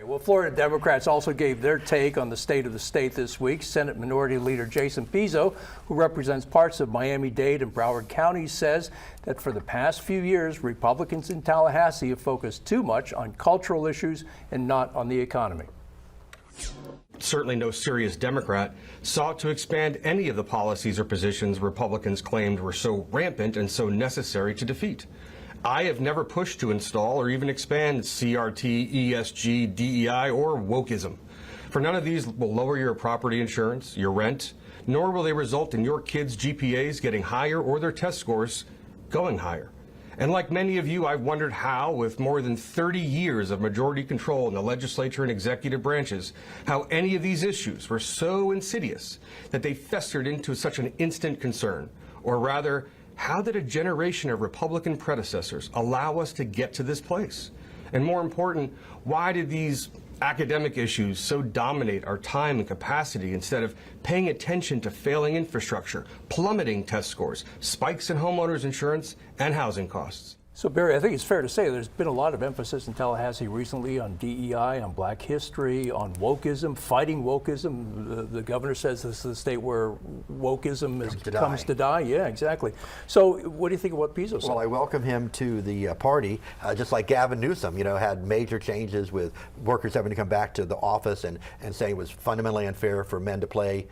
Well, Florida Democrats also gave their take on the state of the state this week. Senate Minority Leader Jason Pizzo, who represents parts of Miami-Dade and Broward counties, says that for the past few years, Republicans in Tallahassee have focused too much on cultural issues and not on the economy. Certainly no serious Democrat sought to expand any of the policies or positions Republicans claimed were so rampant and so necessary to defeat. I have never pushed to install or even expand CRT, ESG, DEI, or wokeism. For none of these will lower your property insurance, your rent, nor will they result in your kids' GPAs getting higher or their test scores going higher. And like many of you, I've wondered how, with more than 30 years of majority control in the legislature and executive branches, how any of these issues were so insidious that they festered into such an instant concern. Or rather, how did a generation of Republican predecessors allow us to get to this place? And more important, why did these academic issues so dominate our time and capacity instead of paying attention to failing infrastructure, plummeting test scores, spikes in homeowners insurance, and housing costs? So, Barry, I think it's fair to say there's been a lot of emphasis in Tallahassee recently on DEI, on black history, on wokeism, fighting wokeism. The governor says this is the state where wokeism comes to die. Yeah, exactly. So what do you think of what Pizzo said? Well, I welcome him to the party, just like Gavin Newsom, had major changes with workers having to come back to the office and saying it was fundamentally unfair for men to play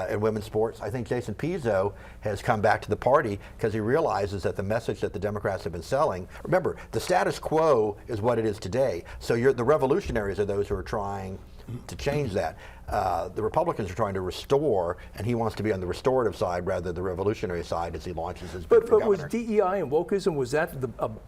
in women's sports. I think Jason Pizzo has come back to the party because he realizes that the message that the Democrats have been selling, remember, the status quo is what it is today. So the revolutionaries are those who are trying to change that. The Republicans are trying to restore, and he wants to be on the restorative side rather than the revolutionary side as he launches his bid for governor. Was DEI and wokeism, was that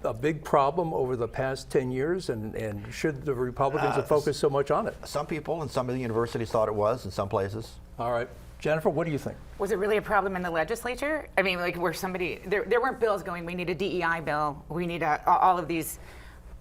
a big problem over the past 10 years? And should the Republicans have focused so much on it? Some people and some of the universities thought it was in some places. All right. Jennifer, what do you think? Was it really a problem in the legislature? I mean, like, where there weren't bills going, we need a DEI bill, we need all of these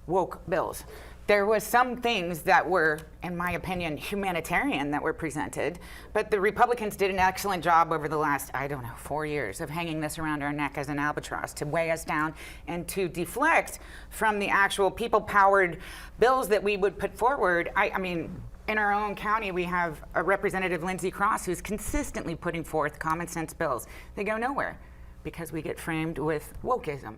woke bills. There was some things that were, in my opinion, humanitarian that were presented, but the Republicans did an excellent job over the last, 4 years of hanging this around our neck as an albatross to weigh us down and to deflect from the actual people-powered bills that we would put forward. I mean, in our own county, we have a Representative Lindsey Cross who's consistently putting forth common sense bills. They go nowhere because we get framed with wokeism.